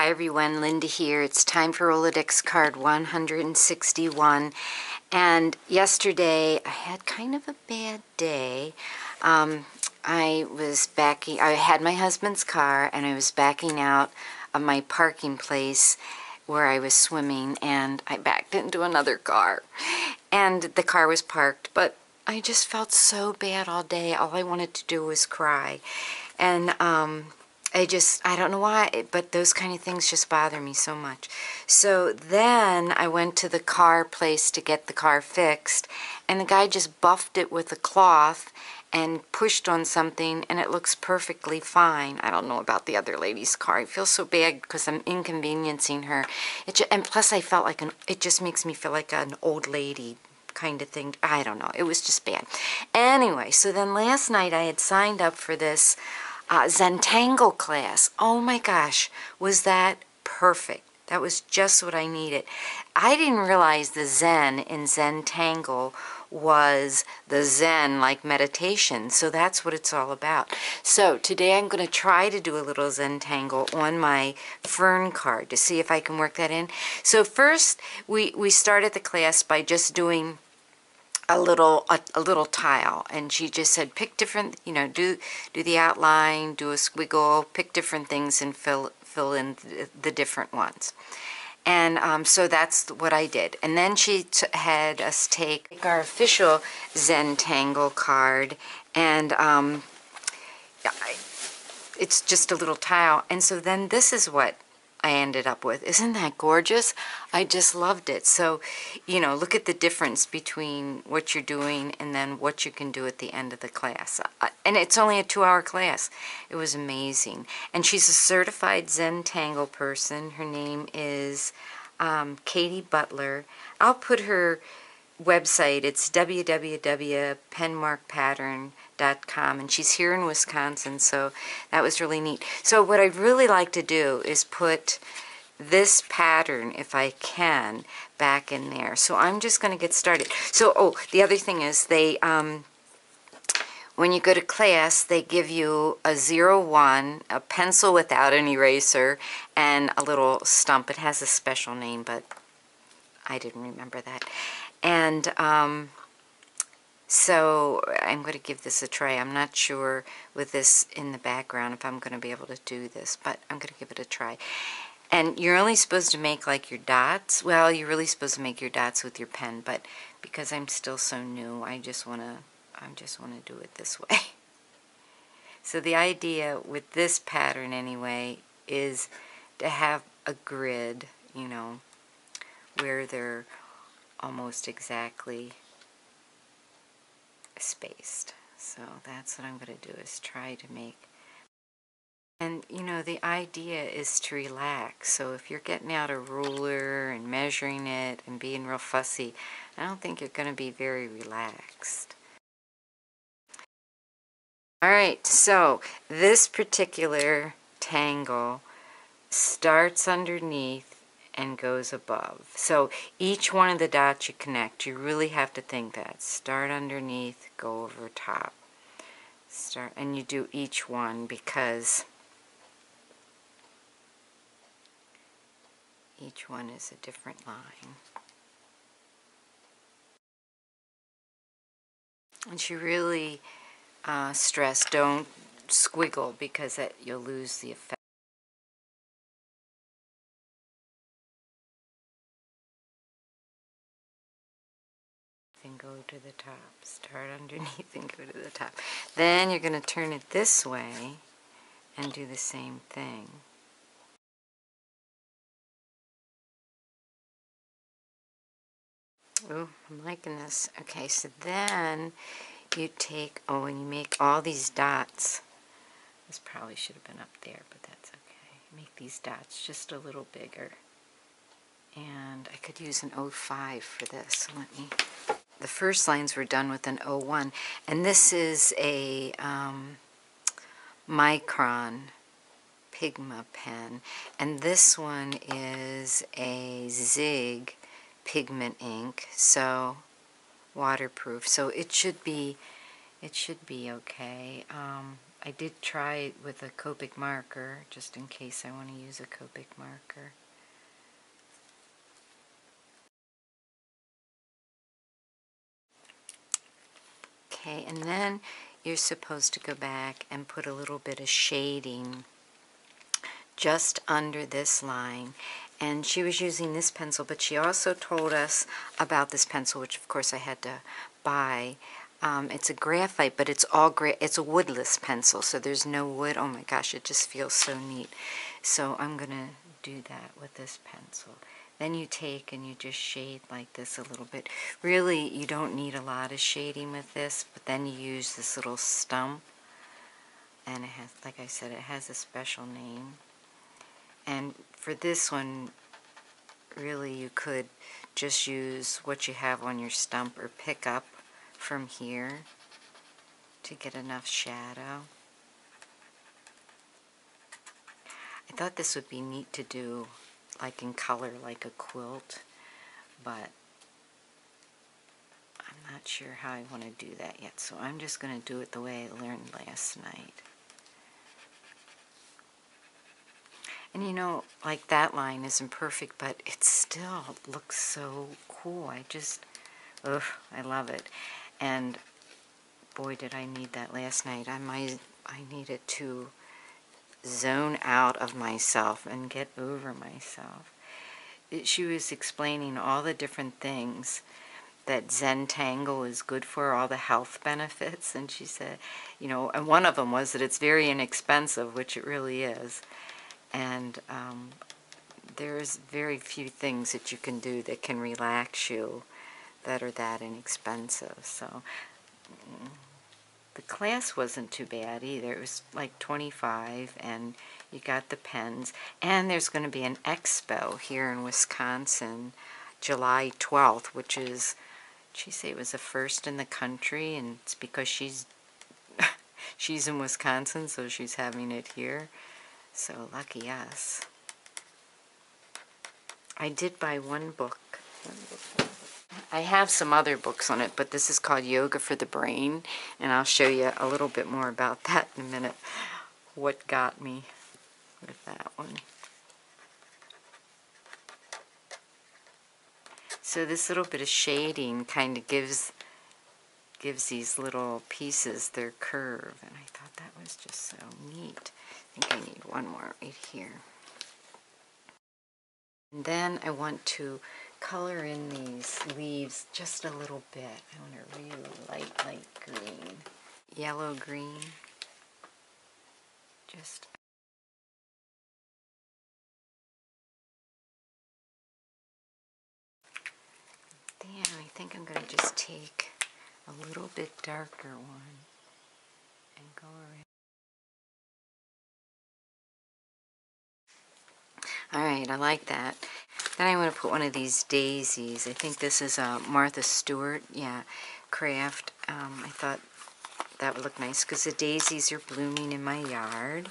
Hi everyone, Linda here. It's time for Rolodex card 161. And yesterday I had kind of a bad day. I had my husband's car and I was backing out of my parking place where I was swimming, and I backed into another car. And the car was parked, but I just felt so bad all day. All I wanted to do was cry. And I don't know why, but those kind of things just bother me so much. So then I went to the car place to get the car fixed, and the guy just buffed it with a cloth and pushed on something, and it looks perfectly fine. I don't know about the other lady's car. I feel so bad because I'm inconveniencing her. And plus I felt like it just makes me feel like an old lady kind of thing. I don't know. It was just bad. Anyway, so then last night I had signed up for this Zentangle class. Oh my gosh, was that perfect. That was just what I needed. I didn't realize the Zen in Zentangle was the Zen like meditation, so that's what it's all about. So today I'm going to try to do a little Zentangle on my fern card to see if I can work that in. So first we started the class by just doing a little tile, and she just said pick different, do the outline, do a squiggle, pick different things and fill in the different ones. And so that's what I did. And then she had us take our official Zentangle card, and it's just a little tile. And so then this is what I ended up with. Isn't that gorgeous? I just loved it. So, look at the difference between what you're doing and then what you can do at the end of the class. And it's only a 2-hour class. It was amazing. And she's a certified Zentangle person. Her name is Katie Butler. I'll put her website. It's www.penmarkpattern.com, and she's here in Wisconsin, so that was really neat. So what I'd really like to do is put this pattern, if I can, back in there. So I'm just going to get started. So, the other thing is they, when you go to class, they give you a 01, a pencil without an eraser, and a little stump. It has a special name, but I didn't remember that. And so I'm going to give this a try. I'm not sure with this in the background if I'm going to be able to do this, but I'm going to give it a try. And you're only supposed to make like your dots. Well, you're really supposed to make your dots with your pen, but because I'm still so new, I just want to do it this way. So the idea with this pattern anyway is to have a grid, where they're almost exactly spaced. So that's what I'm going to do, is try to make. And the idea is to relax. So if you're getting out a ruler and measuring it and being real fussy, I don't think you're going to be very relaxed. Alright, so this particular tangle starts underneath and goes above. So each one of the dots you connect, you really have to think that. Start underneath, go over top. And you do each one because each one is a different line. And she really stressed, don't squiggle because you'll lose the effect. And go to the top. Start underneath and go to the top. Then you're going to turn it this way and do the same thing. Oh, I'm liking this. Okay, so then you take, and you make all these dots. This probably should have been up there, but that's okay. Make these dots just a little bigger. And I could use an 05 for this. So the first lines were done with an 01, and this is a Micron Pigma pen, and this one is a Zig pigment ink, so waterproof. So it should be okay. I did try it with a Copic marker, just in case I want to use a Copic marker. Okay, and then you're supposed to go back and put a little bit of shading just under this line. And she was using this pencil, but she also told us about this pencil, which of course I had to buy. It's a graphite, but it's it's a woodless pencil, so there's no wood. Oh my gosh, it just feels so neat. So I'm gonna do that with this pencil. Then you take and you just shade like this a little bit. Really, you don't need a lot of shading with this, but then you use this little stump, and it has, like I said, it has a special name. And for this one, really you could just use what you have on your stump or pick up from here to get enough shadow. I thought this would be neat to do like in color, like a quilt, but I'm not sure how I want to do that yet, so I'm just going to do it the way I learned last night. And you know, like that line isn't perfect, but it still looks so cool. I love it. And boy, did I need that last night. I needed to zone out of myself and get over myself. She was explaining all the different things that Zentangle is good for, all the health benefits, and she said, you know, and one of them was that it's very inexpensive, which it really is. And there's very few things that you can do that can relax you that are that inexpensive. So the class wasn't too bad either. It was like $25, and you got the pens. And there's going to be an expo here in Wisconsin, July 12th, which is, she said it was the first in the country, and it's because she's in Wisconsin, so she's having it here. So lucky us. I did buy one book. I have some other books on it, but this is called Yoga for the Brain, and I'll show you a little bit more about that in a minute, what got me with that one. So this little bit of shading kind of gives these little pieces their curve, and I thought that was just so neat. I think I need one more right here. And then I want to color in these leaves just a little bit. I want a really light green. Yellow green. Just then I think I'm going to just take a little bit darker one and go around. Alright, I like that. Then I'm going to put one of these daisies. I think this is a Martha Stewart, craft. I thought that would look nice because the daisies are blooming in my yard.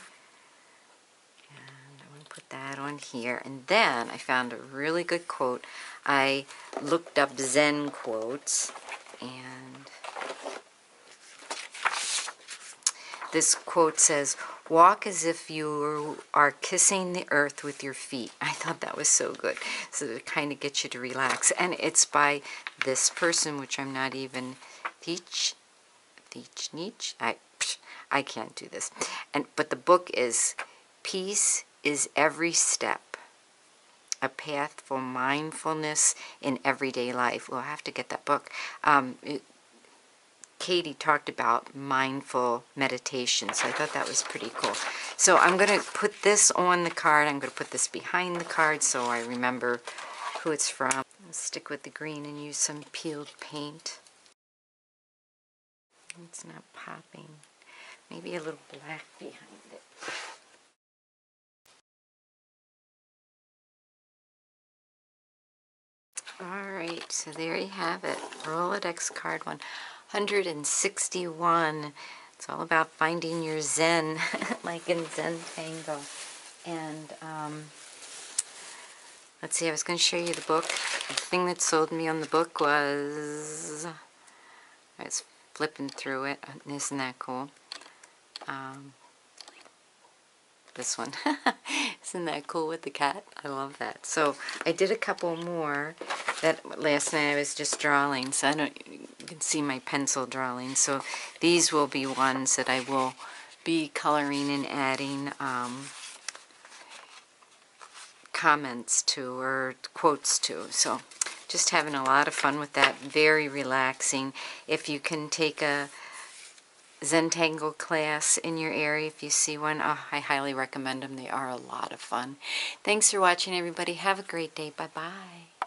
And I'm going to put that on here. And then I found a really good quote. I looked up Zen quotes, and this quote says, "Walk as if you are kissing the earth with your feet." I thought that was so good. So it kind of gets you to relax. And it's by this person, which I'm not even, I can't do this. But the book is Peace is Every Step, A Path for Mindfulness in Everyday Life. Well, I have to get that book. Katie talked about mindful meditation, so I thought that was pretty cool. So I'm going to put this on the card. I'm going to put this behind the card so I remember who it's from. I'll stick with the green and use some peeled paint. It's not popping. Maybe a little black behind it. Alright, so there you have it. Rolodex card 161. It's all about finding your Zen, like in Zentangle. And, let's see, I was going to show you the book. The thing that sold me on the book was, I was flipping through it. Isn't that cool? This one. Isn't that cool with the cat? I love that. So I did a couple more that last night I was just drawing, so you can see my pencil drawing. So these will be ones that I will be coloring and adding comments to or quotes to. So just having a lot of fun with that. Very relaxing. If you can take a Zentangle class in your area, if you see one, I highly recommend them. They are a lot of fun. Thanks for watching, everybody. Have a great day. Bye-bye.